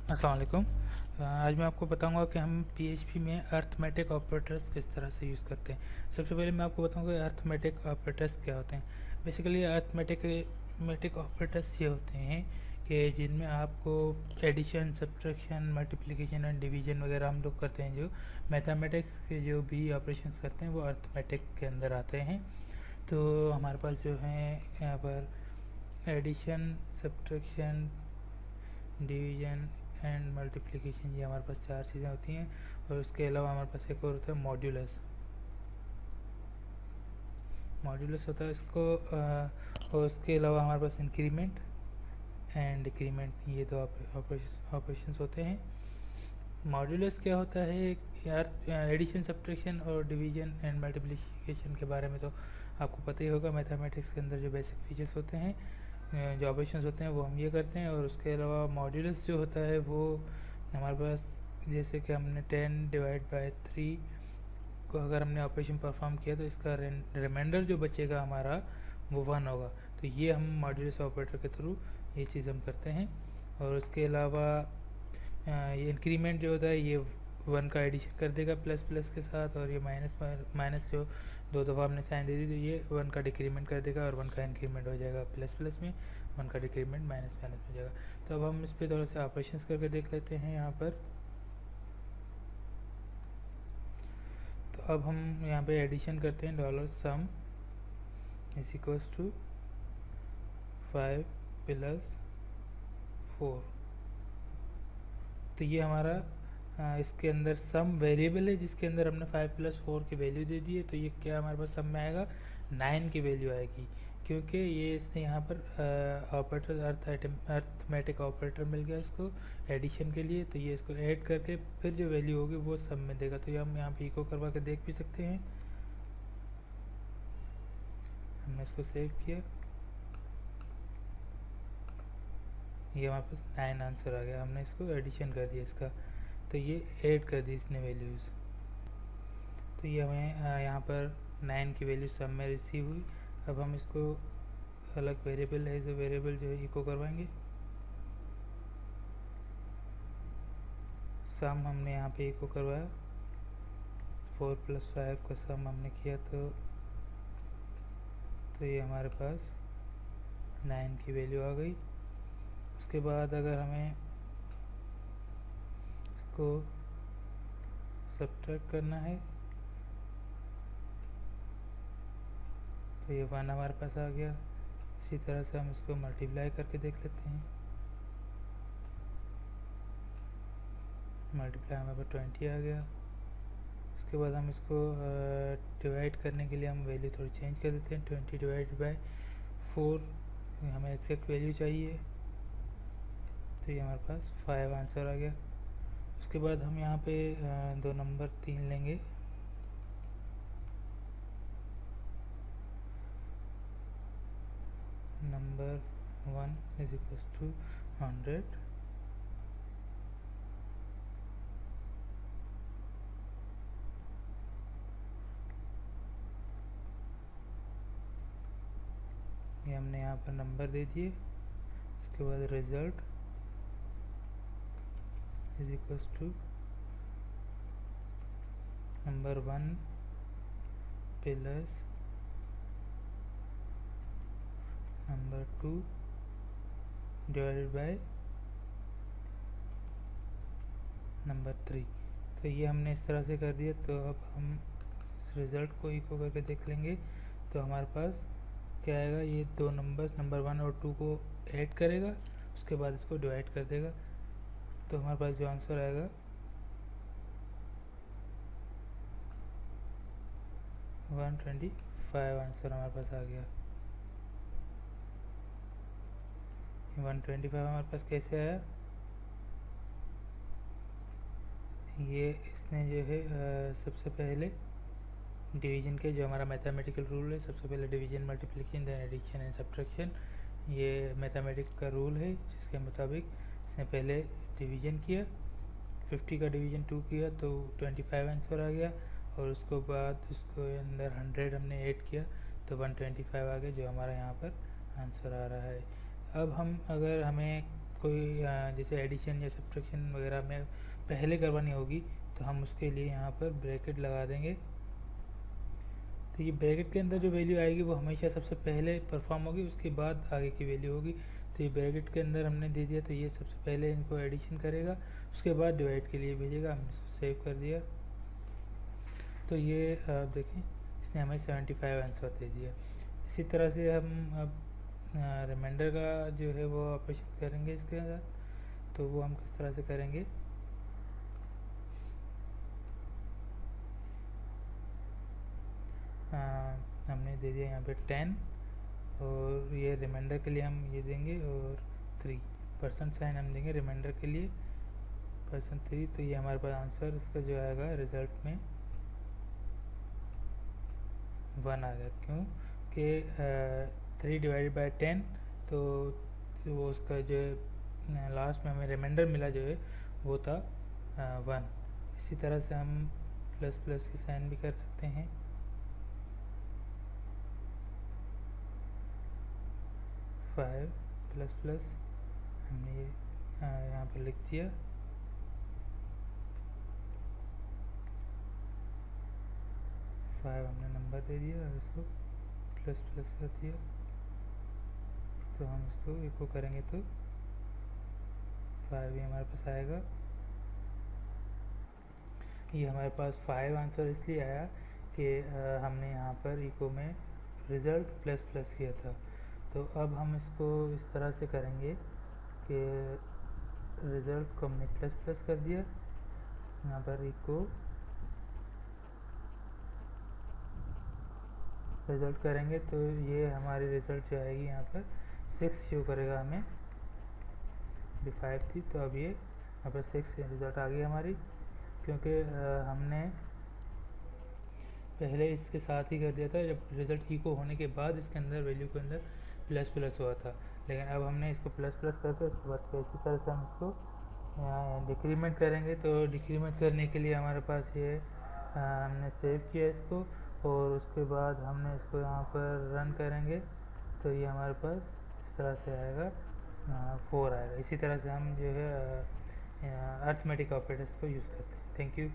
अस्सलाम वालेकुम। आज मैं आपको बताऊंगा कि हम पीएचपी में अर्थमेटिक ऑपरेटर्स किस तरह से यूज़ करते हैं। सबसे पहले मैं आपको बताऊंगा कि अर्थमेटिक ऑपरेटर्स क्या होते हैं। बेसिकली अर्थमेटिक ऑपरेटर्स ये होते हैं कि जिनमें आपको addition, subtraction, multiplication and division वगैरह हम लोग करते हैं। जो मैथमेटिक्स के जो भी ऑपरेशंस करते हैं वो अर्थमेटिक के अंदर आते हैं। तो हमारे पास जो है यहाँ पर addition, subtraction, division and multiplication, ये हमारे पास चार चीज़ें होती हैं। और उसके अलावा हमारे पास एक और होता है मॉड्यूलस। मॉड्यूलस होता है इसको और उसके अलावा हमारे पास इंक्रीमेंट एंड डिक्रीमेंट, ये दो ऑपरेशंस होते हैं। मॉड्यूलस क्या होता है यार? एडिशन, सब्ट्रैक्शन और डिवीजन एंड मल्टीप्लिकेशन के बारे में तो आपको पता ही होगा। मैथमेटिक्स के अंदर जो बेसिक फीचर्स होते हैं, जो ऑपरेशंस होते हैं, वो हम ये करते हैं। और उसके अलावा मॉड्यूलस जो होता है वो हमारे पास, जैसे कि हमने 10/3 को अगर हमने ऑपरेशन परफॉर्म किया तो इसका रिमाइंडर जो बचेगा हमारा वो 1 होगा। तो ये हम मॉड्यूलस ऑपरेटर के थ्रू ये चीज़ हम करते हैं। और उसके अलावा ये इंक्रीमेंट जो होता है ये 1 का एडिशन कर देगा प्लस प्लस के साथ, और ये माइनस जो दो दफ़ा हमने साइन दे दी तो ये 1 का डिक्रीमेंट कर देगा और 1 का इंक्रीमेंट हो जाएगा प्लस प्लस में, 1 का डिक्रीमेंट माइनस माइनस हो जाएगा। तो अब हम इस पर थोड़ा सा ऑपरेशंस करके देख लेते हैं यहाँ पर। तो अब हम यहाँ पे एडिशन करते हैं। $sum is equals to 5 + 4। तो ये हमारा इसके अंदर सम वेरिएबल है जिसके अंदर हमने 5 + 4 की वैल्यू दे दी है। तो ये क्या हमारे पास सम में आएगा? 9 की वैल्यू आएगी, क्योंकि ये इसने यहाँ पर ऑपरेटर अर्थमेटिक ऑपरेटर मिल गया इसको एडिशन के लिए। तो ये इसको ऐड करके फिर जो वैल्यू होगी वो सम में देगा। तो ये हम यहाँ पे इको करवा के देख भी सकते हैं। हमने इसको सेव किया, ये हमारे पास 9 आंसर आ गया। हमने इसको एडिशन कर दिया इसका, तो ये ऐड कर दी इसने वैल्यूज़। तो ये हमें यहाँ पर 9 की वैल्यू सम में रिसीव हुई। अब हम इसको अलग वेरिएबल है, जो वेरिएबल जो है इको करवाएंगे। सम हमने यहाँ पे इको करवाया, 4 + 5 का सम हमने किया तो ये हमारे पास 9 की वैल्यू आ गई। उसके बाद अगर हमें इसको सब्ट्रैक्ट करना है तो ये 1 हमारे पास आ गया। इसी तरह से हम इसको मल्टीप्लाई करके देख लेते हैं। मल्टीप्लाई हमारे पास 20 आ गया। उसके बाद हम इसको डिवाइड करने के लिए हम वैल्यू थोड़ी चेंज कर देते हैं। 20/4 हमें एग्जैक्ट वैल्यू चाहिए, तो ये हमारे पास 5 आंसर आ गया। उसके बाद हम यहाँ पे दो नंबर 3 लेंगे। नंबर 1 इज इक्वल्स टू 100, ये हमने यहाँ पर नंबर दे दिए। उसके बाद result is equals to number 1 plus number 2 divided by number 3। तो ये हमने इस तरह से कर दिया। तो अब हम इस रिज़ल्ट को इको करके देख लेंगे तो हमारे पास क्या आएगा? ये दो नंबर्स नंबर 1 और 2 को ऐड करेगा, उसके बाद इसको डिवाइड कर देगा। तो हमारे पास जो आंसर आएगा 125 आंसर हमारे पास आ गया। 125 हमारे पास कैसे आया? ये इसने जो है सबसे पहले डिवीजन के जो हमारा मैथमेटिकल रूल है, सबसे पहले division, multiplication, then addition and subtraction, ये मैथमेटिक्स का रूल है जिसके मुताबिक इसने पहले डिवीजन किया। 50 का डिवीजन 2 किया तो 25 आंसर आ गया, और उसके बाद उसको अंदर 100 हमने ऐड किया तो 125 आ गया, जो हमारा यहाँ पर आंसर आ रहा है। अब हम अगर हमें कोई जैसे एडिशन या सब्ट्रैक्शन वगैरह में पहले करवानी होगी तो हम उसके लिए यहाँ पर ब्रैकेट लगा देंगे। तो ये ब्रैकेट के अंदर जो वैल्यू आएगी वो हमेशा सबसे पहले परफॉर्म होगी, उसके बाद आगे की वैल्यू होगी। तो ये ब्रैकेट के अंदर हमने दे दिया, तो ये सबसे पहले इनको एडिशन करेगा, उसके बाद डिवाइड के लिए भेजेगा। हमने इसको सेव कर दिया। तो ये आप देखें इसने हमें 75 आंसर दे दिया। इसी तरह से हम अब रिमाइंडर का जो है वो ऑपरेशन करेंगे इसके अंदर। तो वो हम किस तरह से करेंगे, हमने दे दिया यहाँ पे 10 और ये रिमाइंडर के लिए हम ये देंगे और 3% हम देंगे रिमाइंडर के लिए %3। तो ये हमारे पास आंसर इसका जो आएगा रिज़ल्ट में 1 आ गया। क्यों कि 3 डिवाइडेड बाई 10, तो वो उसका जो लास्ट में हमें रिमाइंडर मिला जो है वो था 1। इसी तरह से हम प्लस प्लस की साइन भी कर सकते हैं। ++, हमने ये यहाँ पर लिख दिया। हमने नंबर दे दिया और इसको ++ कर दिया। तो हम इसको इको करेंगे तो 5 ही हमारे पास आएगा। ये हमारे पास 5 आंसर इसलिए आया कि हमने यहाँ पर इको में रिज़ल्ट ++ किया था। तो अब हम इसको इस तरह से करेंगे कि रिज़ल्ट को हमने ++ कर दिया, यहाँ पर इको रिज़ल्ट करेंगे तो ये हमारी रिज़ल्ट जो आएगी यहाँ पर 6 शो करेगा हमें। 5 थी तो अब ये यहाँ पर 6 रिज़ल्ट आ गई हमारी, क्योंकि हमने पहले इसके साथ ही कर दिया था जब रिज़ल्ट इको होने के बाद इसके अंदर वैल्यू के अंदर ++ हुआ था। लेकिन अब हमने इसको ++ करके उसके बाद इसी तरह से हम इसको यहाँ डिक्रीमेंट करेंगे। तो डिक्रीमेंट करने के लिए हमारे पास ये हमने सेव किया इसको और उसके बाद हमने इसको यहाँ पर रन करेंगे तो ये हमारे पास इस तरह से आएगा 4 आएगा। इसी तरह से हम जो है अर्थमेटिक ऑपरेटर्स को यूज़ करते हैं। Thank you.